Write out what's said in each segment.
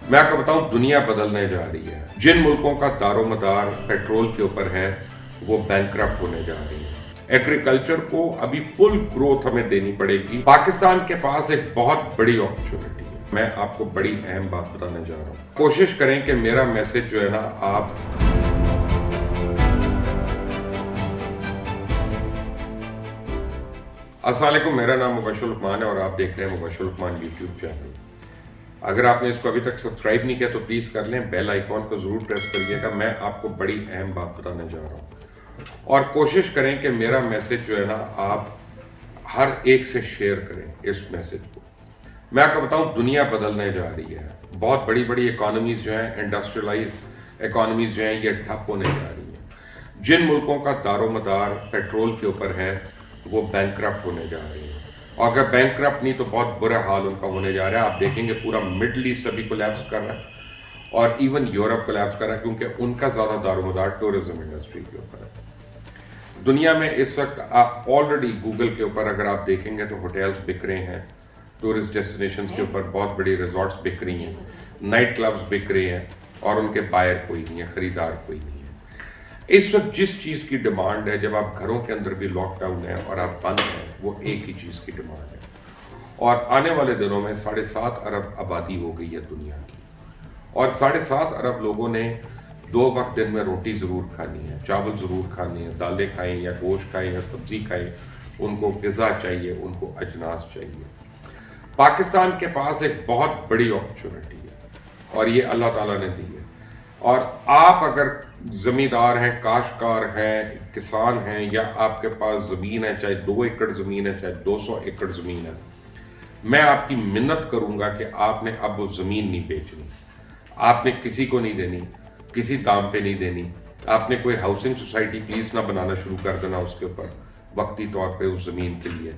मैं आपको बताऊं, दुनिया बदलने जा रही है। जिन मुल्कों का दारोमदार पेट्रोल के ऊपर है वो बैंकरप्ट होने जा रही है। एग्रीकल्चर को अभी फुल ग्रोथ हमें देनी पड़ेगी। पाकिस्तान के पास एक बहुत बड़ी अपॉर्चुनिटी है। मैं आपको बड़ी अहम बात बताने जा रहा हूँ। कोशिश करें कि मेरा मैसेज जो है ना, आप अस्सलाम वालेकुम, मेरा नाम मुबशर लुकमान है और आप देख रहे हैं मुबशर लुकमान यूट्यूब चैनल। अगर आपने इसको अभी तक सब्सक्राइब नहीं किया तो प्लीज़ कर लें, बेल आइकॉन को ज़रूर प्रेस करिएगा। मैं आपको बड़ी अहम बात बताने जा रहा हूँ और कोशिश करें कि मेरा मैसेज जो है ना, आप हर एक से शेयर करें इस मैसेज को। मैं आपको बताऊँ, दुनिया बदलने जा रही है। बहुत बड़ी बड़ी इकॉनमीज़ जो हैं, इंडस्ट्रियलाइज इकॉनमीज़ जो हैं, ये ठप होने जा रही हैं। जिन मुल्कों का दारोमदार पेट्रोल के ऊपर है वो बैंकरप्ट होने जा रहे हैं, और अगर बैंकरप्ट नहीं तो बहुत बुरा हाल उनका होने जा रहा है। आप देखेंगे पूरा मिडल ईस्ट अभी कोलैप्स कर रहा है और इवन यूरोप कोलैप्स कर रहा है, क्योंकि उनका ज़्यादा दारोमदार टूरिज्म इंडस्ट्री के ऊपर है। दुनिया में इस वक्त आप ऑलरेडी गूगल के ऊपर अगर आप देखेंगे तो होटल्स बिक रहे हैं, टूरिस्ट डेस्टिनेशंस के ऊपर बहुत बड़ी रिजॉर्ट्स बिक रही हैं, नाइट क्लब्स बिक रहे हैं और उनके बायर कोई नहीं है, ख़रीदार कोई नहीं है। इस वक्त जिस चीज़ की डिमांड है, जब आप घरों के अंदर भी लॉकडाउन है और आप बंद हैं, वो एक ही चीज़ की डिमांड है। और आने वाले दिनों में 7.5 अरब आबादी हो गई है दुनिया की, और 7.5 अरब लोगों ने 2 वक्त दिन में रोटी ज़रूर खानी है, चावल ज़रूर खाने हैं, दालें खाएं या गोश्त खाएं या सब्ज़ी खाएं, उनको ग़िज़ा चाहिए, उनको अजनास चाहिए। पाकिस्तान के पास एक बहुत बड़ी अपॉर्चुनिटी है और ये अल्लाह ताला ने दी है। और आप अगर ज़मींदार हैं, काश्तकार हैं, किसान हैं, या आपके पास ज़मीन है, चाहे 2 एकड़ ज़मीन है, चाहे 200 एकड़ ज़मीन है, मैं आपकी मिन्नत करूंगा कि आपने अब वो ज़मीन नहीं बेचनी, आपने किसी को नहीं देनी, किसी दाम पे नहीं देनी। आपने कोई हाउसिंग सोसाइटी प्लीज़ ना बनाना शुरू कर देना उसके ऊपर वक्ती तौर पे उस ज़मीन के लिए।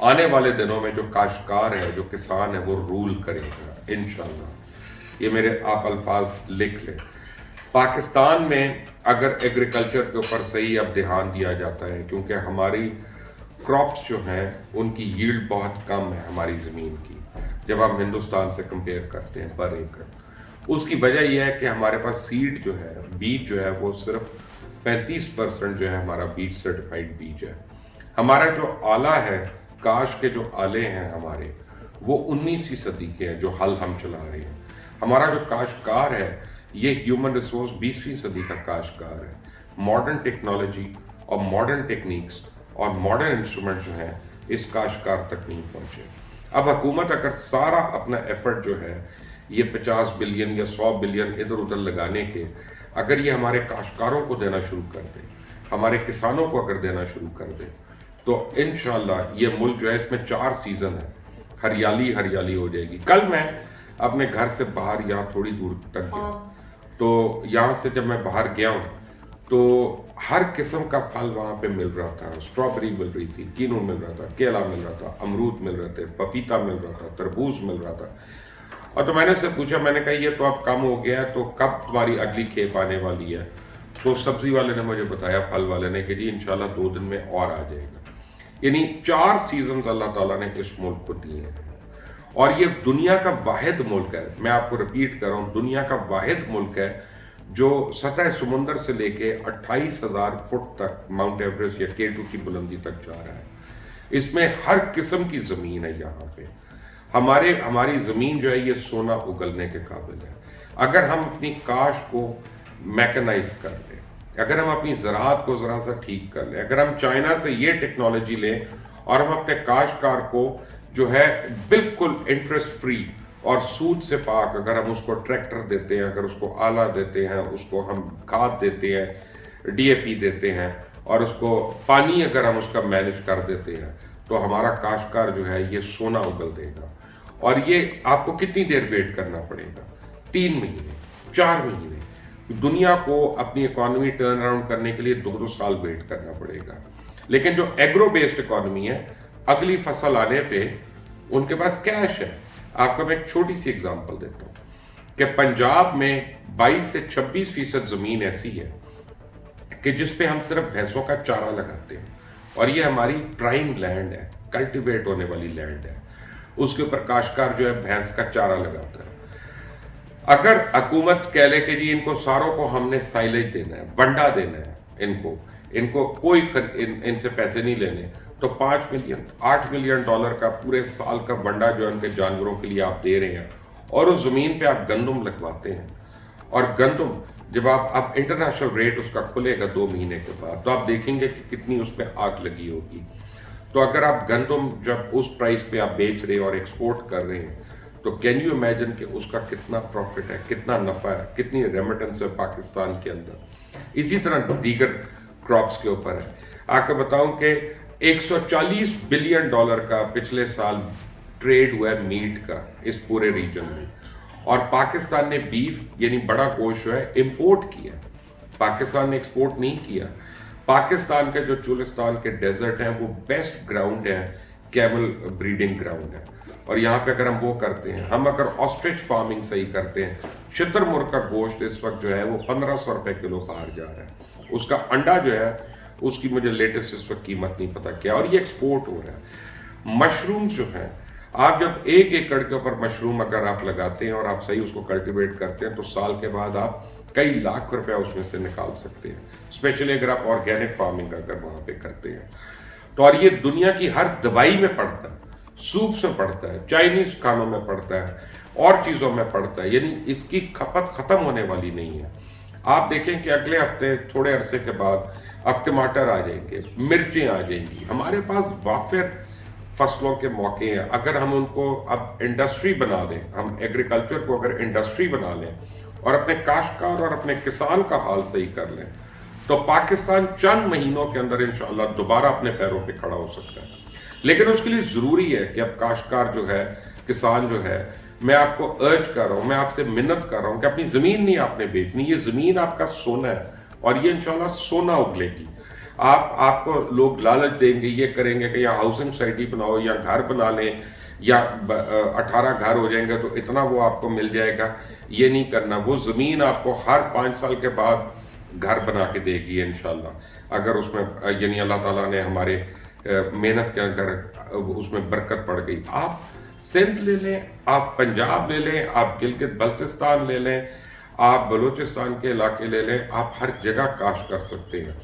आने वाले दिनों में जो काश्तकार है, जो किसान है, वो रूल करेगा इंशाल्लाह। ये मेरे आप अल्फाज लिख लें। पाकिस्तान में अगर एग्रीकल्चर के ऊपर सही अब ध्यान दिया जाता है, क्योंकि हमारी क्रॉप्स जो हैं उनकी यील्ड बहुत कम है हमारी ज़मीन की, जब हम हिंदुस्तान से कंपेयर करते हैं पर एकड़। उसकी वजह यह है कि हमारे पास सीड जो है, बीज जो है, वो सिर्फ 35% जो है हमारा बीज सर्टिफाइड बीज है। हमारा जो आला है, काश के जो आले हैं हमारे, वो 19वीं सदी के हैं, जो हल हम चला रहे हैं। हमारा जो काश्तकार है, ये ह्यूमन रिसोर्स 20वीं सदी का काश्तकार है। मॉडर्न टेक्नोलॉजी और मॉडर्न टेक्निक्स और मॉडर्न इंस्ट्रूमेंट जो हैं इस काश्तकार तक नहीं पहुँचे। अब हुकूमत अगर सारा अपना एफर्ट जो है ये 50 बिलियन या 100 बिलियन इधर उधर लगाने के, अगर ये हमारे काश्तकारों को देना शुरू कर दे, हमारे किसानों को अगर देना शुरू कर दे, तो इंशाल्लाह ये मुल्क जो है, इसमें 4 सीज़न है, हरियाली हरियाली हो जाएगी। कल मैं अपने घर से बाहर यहाँ थोड़ी दूर तक गया, तो यहाँ से जब मैं बाहर गया हूँ तो हर किस्म का फल वहाँ पे मिल रहा था। स्ट्रॉबेरी मिल रही थी, कीनू मिल रहा था, केला मिल रहा था, अमरूद मिल रहे थे, पपीता मिल रहा था, तरबूज मिल रहा था। और तो मैंने उससे पूछा, मैंने कहा ये तो अब कम हो गया है, तो कब तुम्हारी अगली खेप आने वाली है? तो सब्जी वाले ने मुझे बताया, फल वाले ने, कि जी इंशाल्लाह 2 दिन में और आ जाएगा। यानी 4 सीजन अल्लाह ताला ने इस मुल्क को दिए हैं और ये दुनिया का वाहिद मुल्क है। मैं आपको रिपीट कर रहा हूँ, दुनिया का वाहिद मुल्क है जो सतह समुंदर से लेके 28,000 फुट तक माउंट एवरेस्ट या K2 की बुलंदी तक जा रहा है। इसमें हर किस्म की ज़मीन है। यहाँ पे हमारी ज़मीन जो है ये सोना उगलने के काबिल है। अगर हम अपनी काश को मैकेनाइज कर लें, अगर हम अपनी ज़राअत को ज़रा सा ठीक कर लें, अगर हम चाइना से ये टेक्नोलॉजी लें और हम अपने काश्तकार को जो है बिल्कुल इंटरेस्ट फ्री और सूद से पाक, अगर हम उसको ट्रैक्टर देते हैं, अगर उसको आला देते हैं, उसको हम खाद देते हैं, DAP देते हैं, और उसको पानी अगर हम उसका मैनेज कर देते हैं, तो हमारा काश्तकार जो है ये सोना उगल देगा। और ये आपको कितनी देर वेट करना पड़ेगा? 3 महीने, 4 महीने। दुनिया को अपनी इकॉनमी टर्न अराउंड करने के लिए 2-2 साल वेट करना पड़ेगा। लेकिन जो एग्रो बेस्ड इकॉनमी है, अगली फसल आने पे उनके पास कैश है। आपको मैं एक छोटी सी एग्जांपल देता हूँ कि पंजाब में 22 से 26% ज़मीन ऐसी है कि जिस पे हम सिर्फ भैंसों का चारा लगाते हैं, और ये हमारी प्राइम लैंड है, कल्टीवेट होने वाली लैंड है। उसके ऊपर काश्तकार जो है भैंस का चारा लगाता है। अगर हुकूमत कह ले कि जी इनको सारों को हमने साइलेज देना है, वंडा देना है, इनको कोई इनसे पैसे नहीं लेने, तो 5 मिलियन 8 मिलियन डॉलर का पूरे साल का वंडा जो है उनके जानवरों के लिए आप दे रहे हैं, और उस जमीन पे आप गंदम लगवाते हैं, और गंदम जब आप इंटरनेशनल रेट उसका खुलेगा 2 महीने के बाद, तो आप देखेंगे कि कितनी उसमें आग लगी होगी। तो अगर आप गंदम जब उस प्राइस पे आप बेच रहे हैं और एक्सपोर्ट कर रहे हैं, तो कैन यू इमेजिन कि उसका कितना प्रॉफिट है, कितना नफा है, कितनी रेमिटेंस है पाकिस्तान के अंदर। इसी तरह दीगर क्रॉप्स के ऊपर है। आपको बताऊं कि 140 बिलियन डॉलर का पिछले साल ट्रेड हुआ है मीट का इस पूरे रीजन में, और पाकिस्तान ने बीफ यानी बड़ा गोश्त जो है इंपोर्ट किया, पाकिस्तान ने एक्सपोर्ट नहीं किया। पाकिस्तान के जो चुलिस्तान के डेजर्ट हैं वो बेस्ट ग्राउंड है, कैमल ब्रीडिंग ग्राउंड है, और यहाँ पे अगर हम वो करते हैं, हम अगर ऑस्ट्रिच फार्मिंग सही करते हैं, शुतुरमुर्ग का गोश्त इस वक्त जो है वो 1500 रुपए किलो बाहर जा रहा है। उसका अंडा जो है उसकी मुझे लेटेस्ट इस वक्त कीमत नहीं पता क्या, और ये एक्सपोर्ट हो रहा है। मशरूम जो है, आप जब 1 एकड़ के ऊपर मशरूम अगर आप लगाते हैं और आप सही उसको कल्टीवेट करते हैं, तो साल के बाद आप कई लाख रुपया उसमें से निकाल सकते हैं, स्पेशली अगर आप ऑर्गेनिक फार्मिंग अगर वहां पे करते हैं तो। और ये दुनिया की हर दवाई में पड़ता है, सूप में पड़ता है, चाइनीज खानों में पड़ता है, और चीजों में पड़ता है, यानी इसकी खपत खत्म होने वाली नहीं है। आप देखें कि अगले हफ्ते थोड़े अरसे के बाद अब टमाटर आ जाएंगे, मिर्चें आ जाएंगी, हमारे पास वाफिर फसलों के मौके हैं। अगर हम उनको अब इंडस्ट्री बना दें, हम एग्रीकल्चर को अगर इंडस्ट्री बना लें और अपने काश्तकार और अपने किसान का हाल सही कर लें, तो पाकिस्तान चंद महीनों के अंदर इंशाल्लाह दोबारा अपने पैरों पे खड़ा हो सकता है। लेकिन उसके लिए जरूरी है कि अब काश्तकार जो है, किसान जो है, मैं आपको अर्ज कर रहा हूं, मैं आपसे मिन्नत कर रहा हूं कि अपनी जमीन नहीं आपने बेचनी, ये जमीन आपका सोना है, और ये इंशाल्लाह सोना उगलेगी। आपको लोग लालच देंगे, ये करेंगे कि या हाउसिंग सोसाइटी बनाओ या घर बना लें, या 18 घर हो जाएंगे तो इतना वो आपको मिल जाएगा। ये नहीं करना, वो ज़मीन आपको हर 5 साल के बाद घर बना के देगी इंशाल्लाह, अगर उसमें यानी अल्लाह ताला ने हमारे मेहनत के अगर उसमें बरकत पड़ गई। आप सिंध ले लें, आप पंजाब ले लें, आप गिलगित बल्तिस्तान ले लें, आप बलूचिस्तान के इलाके ले लें, आप हर जगह काश्त कर सकते हैं।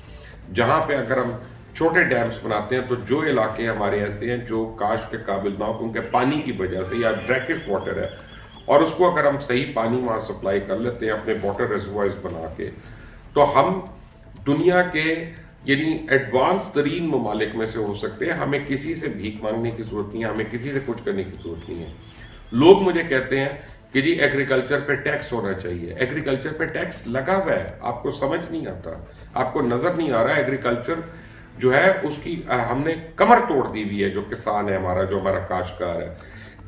जहाँ पे अगर हम छोटे डैम्स बनाते हैं, तो जो इलाके हमारे ऐसे हैं जो काश्त के काबिल ना हो उनके पानी की वजह से, या ब्रैकिश वाटर है, और उसको अगर हम सही पानी वहाँ सप्लाई कर लेते हैं अपने वाटर रिजर्वॉयर्स बना के, तो हम दुनिया के यानी एडवांस तरीन ममालिक में से हो सकते हैं। हमें किसी से भीख मांगने की जरूरत नहीं है, हमें किसी से कुछ करने की जरूरत नहीं है। लोग मुझे कहते हैं कि जी एग्रीकल्चर पे टैक्स होना चाहिए, एग्रीकल्चर पे टैक्स लगा हुआ है, आपको समझ नहीं आता, आपको नजर नहीं आ रहा। एग्रीकल्चर जो है उसकी हमने कमर तोड़ दी हुई है। जो किसान है हमारा, जो हमारा काश्तकार है,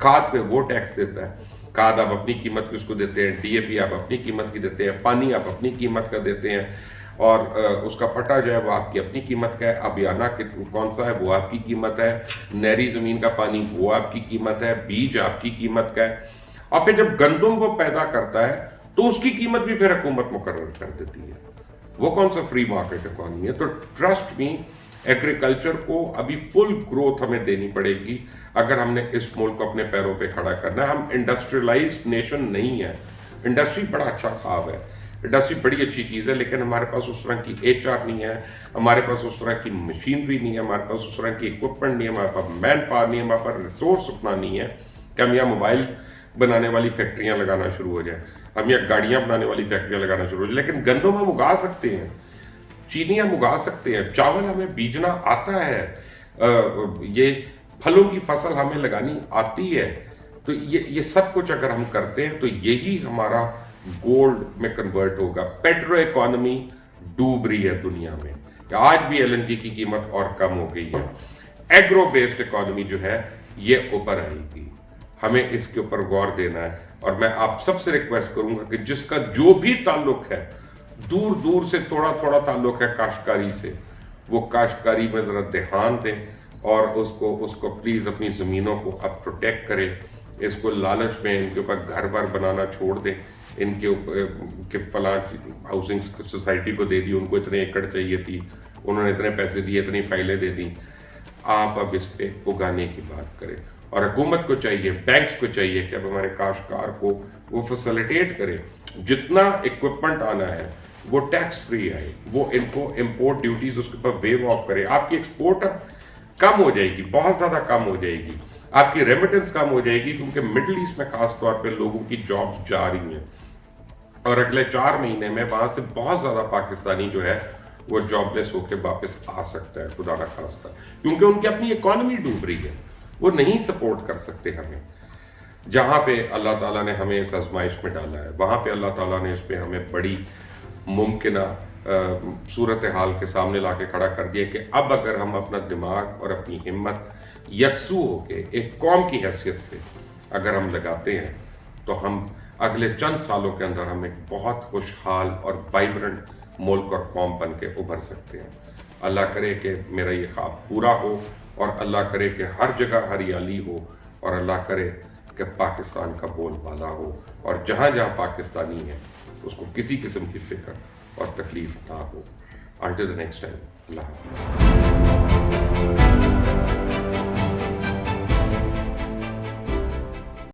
खाद पे वो टैक्स देता है, खाद आप अपनी कीमत की उसको देते हैं, डीएपी आप अपनी कीमत की देते हैं, पानी आप अपनी कीमत का देते हैं, और उसका पट्टा जो है वो आपकी अपनी कीमत का है, अबियाना कौन सा है वो आपकी कीमत है, नहरी ज़मीन का पानी वो आपकी कीमत है, बीज आपकी कीमत का है। और फिर जब गंदम वो पैदा करता है तो उसकी कीमत भी फिर हुकूमत मुकर्रर कर देती है। वो कौन सा फ्री मार्केट इकॉनमी है? तो ट्रस्ट मी, एग्रीकल्चर को अभी फुल ग्रोथ हमें देनी पड़ेगी अगर हमने इस मुल्क को अपने पैरों पे खड़ा करना है। हम इंडस्ट्रियलाइज्ड नेशन नहीं है। इंडस्ट्री बड़ा अच्छा ख्वाब है, इंडस्ट्री बड़ी अच्छी चीज़ है, लेकिन हमारे पास उस तरह की HR नहीं है, हमारे पास उस तरह की मशीनरी नहीं है, हमारे पास उस तरह की इक्विपमेंट नहीं है, हमारे पास मैन पावर नहीं है, हमारे पास रिसोर्स उतना नहीं है कि हम यहाँ मोबाइल बनाने वाली फैक्ट्रियाँ लगाना शुरू हो जाए, हम यहाँ गाड़ियाँ बनाने वाली फैक्ट्रियाँ लगाना शुरू हो जाए। लेकिन गंदम हम उगा सकते हैं, चीनी हम उगा सकते हैं, चावल हमें बीजना आता है, ये फलों की फसल हमें लगानी आती है। तो ये सब कुछ अगर हम करते हैं तो यही हमारा गोल्ड में कन्वर्ट होगा। पेट्रो इकोनॉमी डूब रही है दुनिया में, आज भी LNG की कीमत और कम हो गई है। एग्रो बेस्ड इकोनॉमी जो है ये ऊपर आएगी, हमें इसके ऊपर गौर देना है। और मैं आप सबसे रिक्वेस्ट करूंगा कि जिसका जो भी ताल्लुक है, दूर दूर से थोड़ा थोड़ा ताल्लुक है काश्तकारी से, वो काश्तकारी में जरा ध्यान दें और उसको प्लीज अपनी जमीनों को अब प्रोटेक्ट करें। इसको लालच में इनके ऊपर घर बार बनाना छोड़ दें, इनके ऊपर फलां हाउसिंग सोसाइटी को दे दी, उनको इतने एकड़ चाहिए थी, उन्होंने इतने पैसे दिए, इतनी फाइलें दे दी। आप अब इस पे उगाने की बात करें, اور حکومت کو چاہیے، بینکس کو چاہیے کہ اب ہمارے کاشتکار کو وہ فیسیلیٹیٹ کرے، جتنا اکوپمنٹ آنا ہے وہ ٹیکس فری آئے، وہ ان کو امپورٹ ڈیوٹیز اس کے اوپر ویو آف کرے. آپ کی ایکسپورٹ اب کم ہو جائے گی، بہت زیادہ کم ہو جائے گی، آپ کی ریمیٹنس کم ہو جائے گی، کیونکہ مڈل ایسٹ میں خاص طور پہ لوگوں کی جابس جا رہی ہیں، اور اگلے 4 مہینے میں وہاں سے بہت زیادہ پاکستانی جو ہے وہ جاب لیس ہو کے واپس آ سکتا ہے، خدا نہ خواستہ، کیونکہ ان کی اپنی اکانومی ڈوب رہی ہے، وہ نہیں سپورٹ کر سکتے ہمیں. جہاں پہ اللہ تعالیٰ نے ہمیں اس آزمائش میں ڈالا ہے، وہاں پہ اللہ تعالیٰ نے اس پہ ہمیں بڑی ممکنہ صورتحال کے سامنے لا کے کھڑا کر دیا کہ اب اگر ہم اپنا دماغ اور اپنی ہمت یکسو ہو کے ایک قوم کی حیثیت سے اگر ہم لگاتے ہیں تو ہم اگلے چند سالوں کے اندر ہم ایک بہت خوشحال اور وائبرنٹ ملک اور قوم بن کے ابھر سکتے ہیں. اللہ کرے کہ میرا یہ خواب پورا ہو، اور اللہ کرے کہ ہر جگہ ہریالی ہو، اور اللہ کرے کہ پاکستان کا بول بالا ہو، اور جہاں جہاں پاکستانی ہے اس کو کسی قسم کی فکر اور تکلیف نہ ہو. Until the next time, اللہ حافظ.